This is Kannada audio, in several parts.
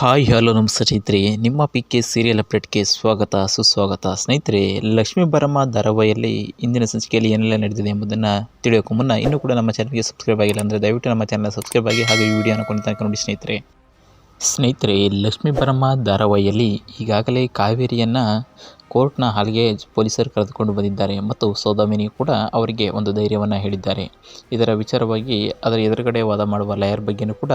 ಹಾಯ್ ಹಲೋ ನಮಸ್ತೆ ಸ್ನೇಹಿತರೆ, ನಿಮ್ಮ ಪಿಕೆ ಸೀರಿಯಲ್ ಅಪ್ಡೇಟ್ಗೆ ಸ್ವಾಗತ ಸುಸ್ವಾಗತ. ಸ್ನೇಹಿತರೆ, ಲಕ್ಷ್ಮೀ ಬರಮ್ಮ ಧಾರಾವಾಹಿಯಲ್ಲಿ ಇಂದಿನ ಸಂಚಿಕೆಯಲ್ಲಿ ಏನೆಲ್ಲ ನಡೆದಿದೆ ಎಂಬುದನ್ನು ತಿಳಿಯೋಕ್ಕೂ ಮುನ್ನ ಇನ್ನೂ ಕೂಡ ನಮ್ಮ ಚಾನಲ್ಗೆ ಸಬ್ಸ್ಕ್ರೈಬ್ ಆಗಿಲ್ಲ ಅಂದರೆ ದಯವಿಟ್ಟು ನಮ್ಮ ಚಾನಲ್ ಸಬ್ಸ್ಕ್ರೈಬ್ ಆಗಿ ಹಾಗೂ ಈ ವಿಡಿಯೋನ ಕೊನೆ ತನಕ ನೋಡಿ ಸ್ನೇಹಿತರೆ, ಲಕ್ಷ್ಮೀ ಬರಮ್ಮ ಧಾರಾವಾಹಿಯಲ್ಲಿ ಈಗಾಗಲೇ ಕಾವೇರಿಯನ್ನು ಕೋರ್ಟ್ನ ಹಾಲ್ಗೆ ಪೊಲೀಸರು ಕರೆದುಕೊಂಡು ಬಂದಿದ್ದಾರೆ ಮತ್ತು ಸೌದಾಮಿನಿ ಕೂಡ ಅವರಿಗೆ ಒಂದು ಧೈರ್ಯವನ್ನು ಹೇಳಿದ್ದಾರೆ. ಇದರ ವಿಚಾರವಾಗಿ ಅದರ ಎದುರುಗಡೆ ವಾದ ಮಾಡುವ ಲಾಯರ್ ಬಗ್ಗೆಯೂ ಕೂಡ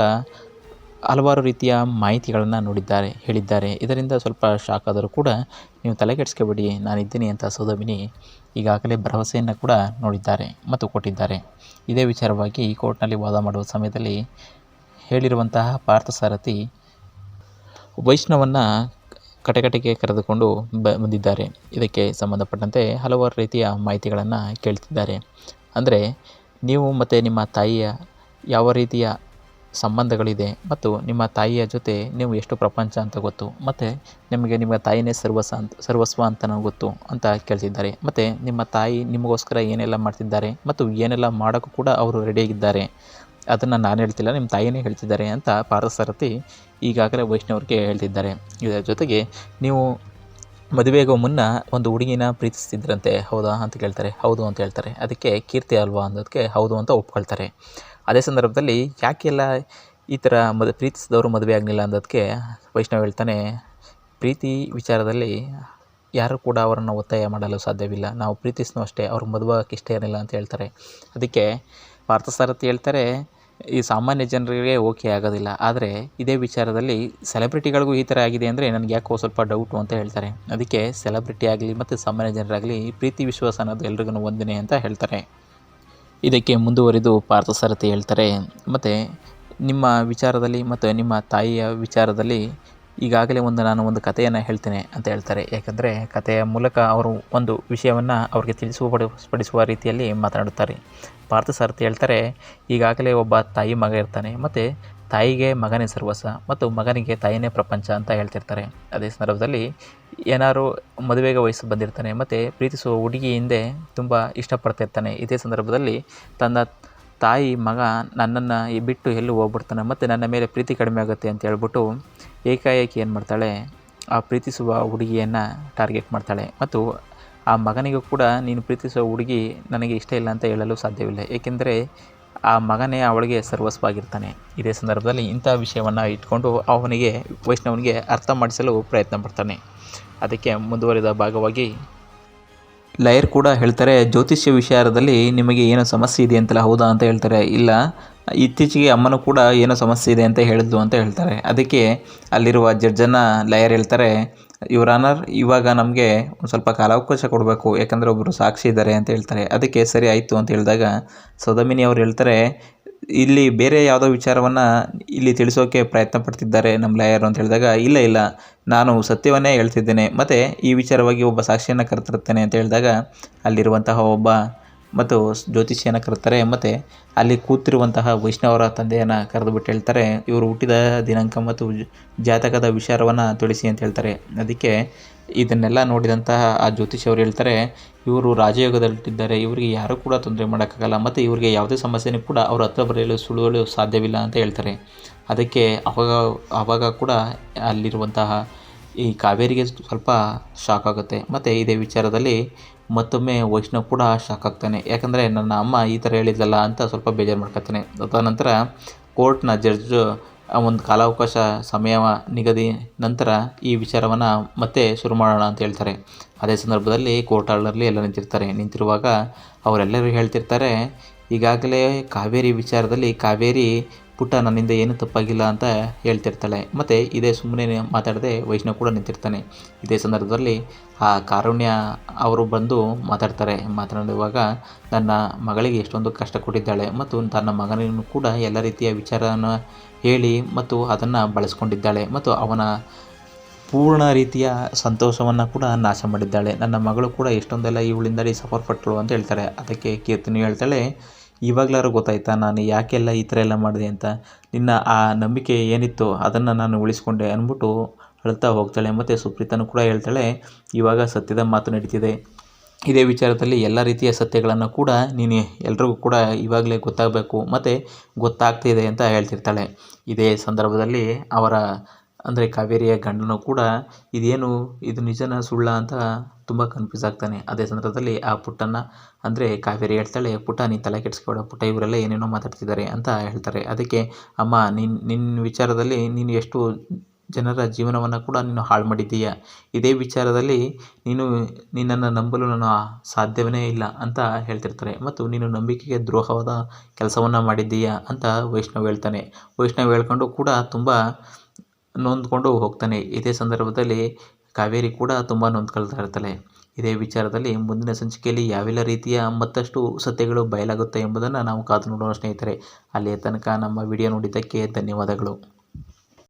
ಹಲವಾರು ರೀತಿಯ ಮಾಹಿತಿಗಳನ್ನು ಹೇಳಿದ್ದಾರೆ. ಇದರಿಂದ ಸ್ವಲ್ಪ ಶಾಕ್ ಆದರೂ ಕೂಡ ನೀವು ತಲೆಕೆಡಿಸ್ಕೋಬೇಡಿ, ನಾನಿದ್ದೀನಿ ಅಂತ ಸೌದಾಮಿನಿ ಈಗಾಗಲೇ ಭರವಸೆಯನ್ನು ಕೂಡ ನೋಡಿದ್ದಾರೆ ಮತ್ತು ಕೊಟ್ಟಿದ್ದಾರೆ. ಇದೇ ವಿಚಾರವಾಗಿ ಕೋರ್ಟ್ನಲ್ಲಿ ವಾದ ಮಾಡುವ ಸಮಯದಲ್ಲಿ ಹೇಳಿರುವಂತಹ ಪಾರ್ಥಸಾರಥಿ ವೈಷ್ಣವನ್ನು ಕಟಕಟೆಗೆ ಕರೆದುಕೊಂಡು ಬಂದಿದ್ದಾರೆ. ಇದಕ್ಕೆ ಸಂಬಂಧಪಟ್ಟಂತೆ ಹಲವಾರು ರೀತಿಯ ಮಾಹಿತಿಗಳನ್ನು ಕೇಳ್ತಿದ್ದಾರೆ. ಅಂದರೆ ನೀವು ಮತ್ತು ನಿಮ್ಮ ತಾಯಿಯ ಯಾವ ರೀತಿಯ ಸಂಬಂಧಗಳಿದೆ ಮತ್ತು ನಿಮ್ಮ ತಾಯಿಯ ಜೊತೆ ನೀವು ಎಷ್ಟು ಪ್ರಪಂಚ ಅಂತ ಗೊತ್ತು, ಮತ್ತು ನಿಮಗೆ ನಿಮ್ಮ ತಾಯಿನೇ ಸರ್ವಸ್ವ ಅಂತ ಗೊತ್ತು ಅಂತ ಕೇಳ್ತಿದ್ದಾರೆ. ಮತ್ತು ನಿಮ್ಮ ತಾಯಿ ನಿಮಗೋಸ್ಕರ ಏನೆಲ್ಲ ಮಾಡ್ತಿದ್ದಾರೆ ಮತ್ತು ಏನೆಲ್ಲ ಮಾಡೋಕ್ಕೂ ಕೂಡ ಅವರು ರೆಡಿಯಾಗಿದ್ದಾರೆ, ಅದನ್ನು ನಾನು ಹೇಳ್ತಿಲ್ಲ, ನಿಮ್ಮ ತಾಯಿನೇ ಹೇಳ್ತಿದ್ದಾರೆ ಅಂತ ಪಾರ್ಥಸಾರಥಿ ಈಗಾಗಲೇ ವೈಷ್ಣವ್ರಿಗೆ ಹೇಳ್ತಿದ್ದಾರೆ. ಇದರ ಜೊತೆಗೆ ನೀವು ಮದುವೆಗೂ ಮುನ್ನ ಒಂದು ಹುಡುಗಿನ ಪ್ರೀತಿಸ್ತಿದ್ರಂತೆ, ಹೌದಾ ಅಂತ ಕೇಳ್ತಾರೆ. ಹೌದು ಅಂತ ಹೇಳ್ತಾರೆ. ಅದಕ್ಕೆ ಕೀರ್ತಿ ಅಲ್ವಾ ಅನ್ನೋದಕ್ಕೆ ಹೌದು ಅಂತ ಒಪ್ಕೊಳ್ತಾರೆ. ಅದೇ ಸಂದರ್ಭದಲ್ಲಿ ಯಾಕೆಲ್ಲ ಈ ಥರ ಪ್ರೀತಿಸಿದವರು ಮದುವೆ ಆಗಲಿಲ್ಲ ಅನ್ನೋದಕ್ಕೆ ವೈಷ್ಣವ್ ಹೇಳ್ತಾನೆ, ಪ್ರೀತಿ ವಿಚಾರದಲ್ಲಿ ಯಾರು ಕೂಡ ಅವರನ್ನು ಒತ್ತಾಯ ಮಾಡಲು ಸಾಧ್ಯವಿಲ್ಲ, ನಾವು ಪ್ರೀತಿಸ್ನೂ ಅಷ್ಟೇ, ಅವ್ರಿಗೆ ಮದುವೆ ಆಗೋಕ್ಕೆ ಇಷ್ಟ ಇರಲಿಲ್ಲ ಅಂತ ಹೇಳ್ತಾರೆ. ಅದಕ್ಕೆ ಪಾರ್ಥಸಾರಥಿ ಹೇಳ್ತಾರೆ, ಈ ಸಾಮಾನ್ಯ ಜನರಿಗೆ ಓಕೆ ಆಗೋದಿಲ್ಲ, ಆದರೆ ಇದೇ ವಿಚಾರದಲ್ಲಿ ಸೆಲೆಬ್ರಿಟಿಗಳಿಗೂ ಈ ಥರ ಆಗಿದೆ ಅಂದರೆ ನನಗೆ ಯಾಕೋ ಸ್ವಲ್ಪ ಡೌಟು ಅಂತ ಹೇಳ್ತಾರೆ. ಅದಕ್ಕೆ ಸೆಲೆಬ್ರಿಟಿ ಆಗಲಿ ಮತ್ತು ಸಾಮಾನ್ಯ ಜನರಾಗಲಿ ಪ್ರೀತಿ ವಿಶ್ವಾಸ ಅನ್ನೋದು ಎಲ್ರಿಗೂ ಒಂದೇ ಅಂತ ಹೇಳ್ತಾರೆ. ಇದಕ್ಕೆ ಮುಂದುವರಿದು ಪಾರ್ಥಸಾರಥಿ ಹೇಳ್ತಾರೆ, ಮತ್ತು ನಿಮ್ಮ ವಿಚಾರದಲ್ಲಿ ಮತ್ತು ನಿಮ್ಮ ತಾಯಿಯ ವಿಚಾರದಲ್ಲಿ ಈಗಾಗಲೇ ನಾನು ಒಂದು ಕಥೆಯನ್ನು ಹೇಳ್ತೇನೆ ಅಂತ ಹೇಳ್ತಾರೆ. ಯಾಕಂದರೆ ಕಥೆಯ ಮೂಲಕ ಅವರು ಒಂದು ವಿಷಯವನ್ನು ಅವ್ರಿಗೆ ಪಡಿಸುವ ರೀತಿಯಲ್ಲಿ ಮಾತನಾಡುತ್ತಾರೆ. ಪಾರ್ಥಸಾರಥಿ ಹೇಳ್ತಾರೆ, ಈಗಾಗಲೇ ಒಬ್ಬ ತಾಯಿ ಮಗ ಇರ್ತಾನೆ ಮತ್ತು ತಾಯಿಗೆ ಮಗನೇ ಸರ್ವಸ್ವ ಮತ್ತು ಮಗನಿಗೆ ತಾಯಿನೇ ಪ್ರಪಂಚ ಅಂತ ಹೇಳ್ತಿರ್ತಾರೆ. ಅದೇ ಸಂದರ್ಭದಲ್ಲಿ ಏನಾದ್ರು ಮದುವೆಗೆ ವಯಸ್ಸು ಬಂದಿರ್ತಾನೆ ಮತ್ತು ಪ್ರೀತಿಸುವ ಹುಡುಗಿ ಹಿಂದೆ ತುಂಬ ಇಷ್ಟಪಡ್ತಿರ್ತಾನೆ. ಇದೇ ಸಂದರ್ಭದಲ್ಲಿ ತನ್ನ ತಾಯಿ ಮಗ ನನ್ನನ್ನು ಬಿಟ್ಟು ಎಲ್ಲೂ ಹೋಗ್ಬಿಡ್ತಾನೆ ಮತ್ತು ನನ್ನ ಮೇಲೆ ಪ್ರೀತಿ ಕಡಿಮೆ ಆಗುತ್ತೆ ಅಂತ ಹೇಳ್ಬಿಟ್ಟು ಏಕಾಏಕಿ ಏನು ಮಾಡ್ತಾಳೆ, ಆ ಪ್ರೀತಿಸುವ ಹುಡುಗಿಯನ್ನು ಟಾರ್ಗೆಟ್ ಮಾಡ್ತಾಳೆ. ಮತ್ತು ಆ ಮಗನಿಗೂ ಕೂಡ ನೀನು ಪ್ರೀತಿಸುವ ಹುಡುಗಿ ನನಗೆ ಇಷ್ಟ ಇಲ್ಲ ಅಂತ ಹೇಳಲು ಸಾಧ್ಯವಿಲ್ಲ, ಏಕೆಂದರೆ ಆ ಮಗನೇ ಅವಳಿಗೆ ಸರ್ವಸ್ವಾಗಿರ್ತಾನೆ. ಇದೇ ಸಂದರ್ಭದಲ್ಲಿ ಇಂಥ ವಿಷಯವನ್ನು ಇಟ್ಕೊಂಡು ವೈಷ್ಣವನಿಗೆ ಅರ್ಥ ಮಾಡಿಸಲು ಪ್ರಯತ್ನ ಪಡ್ತಾನೆ. ಅದಕ್ಕೆ ಮುಂದುವರಿದ ಭಾಗವಾಗಿ ಲಾಯರ್ ಕೂಡ ಹೇಳ್ತಾರೆ, ಜ್ಯೋತಿಷ್ಯ ವಿಚಾರದಲ್ಲಿ ನಿಮಗೆ ಏನೋ ಸಮಸ್ಯೆ ಇದೆ ಅಂತಲ್ಲ, ಹೌದಾ ಅಂತ ಹೇಳ್ತಾರೆ. ಇಲ್ಲ, ಇತ್ತೀಚೆಗೆ ಅಮ್ಮನೂ ಕೂಡ ಏನೋ ಸಮಸ್ಯೆ ಇದೆ ಅಂತ ಹೇಳಿದ್ಲು ಅಂತ ಹೇಳ್ತಾರೆ. ಅದಕ್ಕೆ ಅಲ್ಲಿರುವ ಜಡ್ಜನ್ನು ಲಾಯರ್ ಹೇಳ್ತಾರೆ, ಯುವರ್ ಆನರ್, ಇವಾಗ ನಮಗೆ ಒಂದು ಸ್ವಲ್ಪ ಕಾಲಾವಕಾಶ ಕೊಡಬೇಕು, ಯಾಕಂದರೆ ಒಬ್ಬರು ಸಾಕ್ಷಿ ಇದ್ದಾರೆ ಅಂತ ಹೇಳ್ತಾರೆ. ಅದಕ್ಕೆ ಸರಿ ಆಯಿತು ಅಂತ ಹೇಳಿದಾಗ ಸೌದಾಮಿನಿ ಅವರು ಹೇಳ್ತಾರೆ, ಇಲ್ಲಿ ಬೇರೆ ಯಾವುದೋ ವಿಚಾರವನ್ನು ಇಲ್ಲಿ ತಿಳಿಸೋಕೆ ಪ್ರಯತ್ನ ಪಡ್ತಿದ್ದಾರೆ ನಮ್ಮ ಲಾಯರು ಅಂತ ಹೇಳಿದಾಗ, ಇಲ್ಲ ನಾನು ಸತ್ಯವನ್ನೇ ಹೇಳ್ತಿದ್ದೇನೆ ಮತ್ತು ಈ ವಿಚಾರವಾಗಿ ಒಬ್ಬ ಸಾಕ್ಷಿಯನ್ನು ಕರೆತಿರ್ತೇನೆ ಅಂತ ಹೇಳಿದಾಗ ಅಲ್ಲಿರುವಂತಹ ಒಬ್ಬ ಮತ್ತು ಜ್ಯೋತಿಷಿಯನ್ನು ಕರೆತಾರೆ ಮತ್ತು ಅಲ್ಲಿ ಕೂತಿರುವಂತಹ ವೈಷ್ಣವರ ತಂದೆಯನ್ನು ಕರೆದುಬಿಟ್ಟು ಹೇಳ್ತಾರೆ, ಇವರು ಹುಟ್ಟಿದ ದಿನಾಂಕ ಮತ್ತು ಜಾತಕದ ವಿಚಾರವನ್ನು ತಿಳಿಸಿ ಅಂತ ಹೇಳ್ತಾರೆ. ಅದಕ್ಕೆ ಇದನ್ನೆಲ್ಲ ನೋಡಿದಂತಹ ಆ ಜ್ಯೋತಿಷಿಯವರು ಹೇಳ್ತಾರೆ, ಇವರು ರಾಜಯೋಗದಲ್ಲಿಟ್ಟಿದ್ದಾರೆ, ಇವರಿಗೆ ಯಾರೂ ಕೂಡ ತೊಂದರೆ ಮಾಡೋಕ್ಕಾಗಲ್ಲ ಮತ್ತು ಇವರಿಗೆ ಯಾವುದೇ ಸಮಸ್ಯೆನೂ ಕೂಡ ಅವ್ರ ಹತ್ರ ಬರೆಯಲು ಸುಳಿಯಲು ಸಾಧ್ಯವಿಲ್ಲ ಅಂತ ಹೇಳ್ತಾರೆ. ಅದಕ್ಕೆ ಆವಾಗ ಕೂಡ ಅಲ್ಲಿರುವಂತಹ ಈ ಕಾವೇರಿಗೆ ಸ್ವಲ್ಪ ಶಾಕ್ ಆಗುತ್ತೆ ಮತ್ತು ಇದೇ ವಿಚಾರದಲ್ಲಿ ಮತ್ತೊಮ್ಮೆ ವೈಷ್ಣವ್ ಕೂಡ ಶಾಕ್ ಆಗ್ತಾನೆ. ಯಾಕಂದರೆ ನನ್ನ ಅಮ್ಮ ಈ ಥರ ಹೇಳಿದ್ಲಲ್ಲ ಅಂತ ಸ್ವಲ್ಪ ಬೇಜಾರು ಮಾಡ್ಕೊತಾನೆ. ತದನಂತರ ಕೋರ್ಟ್ನ ಜಡ್ಜ್ ಒಂದು ಕಾಲಾವಕಾಶ ಸಮಯ ನಿಗದಿ ನಂತರ ಈ ವಿಚಾರವನ್ನು ಮತ್ತೆ ಶುರು ಮಾಡೋಣ ಅಂತ ಹೇಳ್ತಾರೆ. ಅದೇ ಸಂದರ್ಭದಲ್ಲಿ ಕೋರ್ಟ್ ಹಾಲ್ನಲ್ಲಿ ಎಲ್ಲ ನಿಂತಿರುವಾಗ ಅವರೆಲ್ಲರೂ ಹೇಳ್ತಿರ್ತಾರೆ, ಈಗಾಗಲೇ ಕಾವೇರಿ ವಿಚಾರದಲ್ಲಿ ಕಾವೇರಿ ಪುಟ್ಟ ನನ್ನಿಂದ ಏನೂ ತಪ್ಪಾಗಿಲ್ಲ ಅಂತ ಹೇಳ್ತಿರ್ತಾಳೆ ಮತ್ತು ಇದೇ ಸುಮ್ಮನೆ ಮಾತಾಡದೆ ವೈಷ್ಣವ್ ಕೂಡ ನಿಂತಿರ್ತಾನೆ. ಇದೇ ಸಂದರ್ಭದಲ್ಲಿ ಆ ಕಾರುಣ್ಯ ಅವರು ಬಂದು ಮಾತನಾಡುವಾಗ ನನ್ನ ಮಗಳಿಗೆ ಎಷ್ಟೊಂದು ಕಷ್ಟ ಕೊಟ್ಟಿದ್ದಾಳೆ ಮತ್ತು ತನ್ನ ಮಗನಿಗೂ ಕೂಡ ಎಲ್ಲ ರೀತಿಯ ವಿಚಾರನ ಹೇಳಿ ಮತ್ತು ಅದನ್ನು ಬಳಸ್ಕೊಂಡಿದ್ದಾಳೆ ಮತ್ತು ಅವನ ಪೂರ್ಣ ರೀತಿಯ ಸಂತೋಷವನ್ನು ಕೂಡ ನಾಶ ಮಾಡಿದ್ದಾಳೆ. ನನ್ನ ಮಗಳು ಕೂಡ ಎಷ್ಟೊಂದೆಲ್ಲ ಇವಳಿಂದಲೇ ಸಫರ್ ಪಟ್ಟಳು ಅಂತ ಹೇಳ್ತಾರೆ. ಅದಕ್ಕೆ ಕೀರ್ತಿನಿ ಹೇಳ್ತಾಳೆ, ಇವಾಗಲಾರು ಗೊತ್ತಾಯ್ತಾ ನಾನು ಯಾಕೆಲ್ಲ ಈ ಥರ ಎಲ್ಲ ಮಾಡಿದೆ ಅಂತ, ನಿನ್ನ ಆ ನಂಬಿಕೆ ಏನಿತ್ತು ಅದನ್ನು ನಾನು ಉಳಿಸ್ಕೊಂಡೆ ಅಂದ್ಬಿಟ್ಟು ಅಳ್ತಾ ಹೋಗ್ತಾಳೆ. ಮತ್ತು ಸುಪ್ರೀತನೂ ಕೂಡ ಹೇಳ್ತಾಳೆ, ಇವಾಗ ಸತ್ಯದ ಮಾತು ನಡೀತಿದೆ, ಇದೇ ವಿಚಾರದಲ್ಲಿ ಎಲ್ಲ ರೀತಿಯ ಸತ್ಯಗಳನ್ನು ಕೂಡ ನೀನು ಎಲ್ರಿಗೂ ಕೂಡ ಇವಾಗಲೇ ಗೊತ್ತಾಗಬೇಕು ಮತ್ತು ಗೊತ್ತಾಗ್ತಿದೆ ಅಂತ ಹೇಳ್ತಿರ್ತಾಳೆ. ಇದೇ ಸಂದರ್ಭದಲ್ಲಿ ಅವರ ಅಂದರೆ ಕಾವೇರಿಯ ಗಂಡನೂ ಕೂಡ ಇದೇನು ಇದು ನಿಜನ ಸುಳ್ಳ ಅಂತ ತುಂಬ ಕನ್ಫ್ಯೂಸ್ ಆಗ್ತಾನೆ. ಅದೇ ಸಂದರ್ಭದಲ್ಲಿ ಆ ಪುಟ್ಟನ್ನ ಅಂದರೆ ಕಾವೇರಿ ಹೇಳ್ತಾಳೆ, ಪುಟ್ಟ ನೀನು ತಲೆ ಕೆಡಿಸ್ಕೋಬೇಡ ಪುಟ್ಟ, ಇವರೆಲ್ಲ ಏನೇನೋ ಮಾತಾಡ್ತಿದ್ದಾರೆ ಅಂತ ಹೇಳ್ತಾರೆ. ಅದಕ್ಕೆ ಅಮ್ಮ ನಿನ್ನ ವಿಚಾರದಲ್ಲಿ ನೀನು ಎಷ್ಟು ಜನರ ಜೀವನವನ್ನು ಕೂಡ ನೀನು ಹಾಳು ಮಾಡಿದ್ದೀಯ, ಇದೇ ವಿಚಾರದಲ್ಲಿ ನಿನ್ನನ್ನು ನಂಬಲು ನಾನು ಸಾಧ್ಯವೇ ಇಲ್ಲ ಅಂತ ಹೇಳ್ತಿರ್ತಾರೆ. ಮತ್ತು ನೀನು ನಂಬಿಕೆಗೆ ದ್ರೋಹವಾದ ಕೆಲಸವನ್ನು ಮಾಡಿದ್ದೀಯ ಅಂತ ವೈಷ್ಣವ್ ಹೇಳ್ತಾನೆ. ವೈಷ್ಣವ್ ಹೇಳ್ಕೊಂಡು ಕೂಡ ತುಂಬ ನೊಂದ್ಕೊಂಡು ಹೋಗ್ತಾನೆ. ಇದೇ ಸಂದರ್ಭದಲ್ಲಿ ಕಾವೇರಿ ಕೂಡ ತುಂಬ ನೊಂದ್ಕೊಳ್ತಾ ಇರ್ತಾಳೆ. ಇದೇ ವಿಚಾರದಲ್ಲಿ ಮುಂದಿನ ಸಂಚಿಕೆಯಲ್ಲಿ ಯಾವೆಲ್ಲ ರೀತಿಯ ಮತ್ತಷ್ಟು ಸತ್ಯಗಳು ಬಯಲಾಗುತ್ತೆ ಎಂಬುದನ್ನು ನಾವು ಕಾದು ನೋಡೋಣ ಸ್ನೇಹಿತರೆ. ಅಲ್ಲಿಯ ತನಕ ನಮ್ಮ ವಿಡಿಯೋ ನೋಡಿದ್ದಕ್ಕೆ ಧನ್ಯವಾದಗಳು.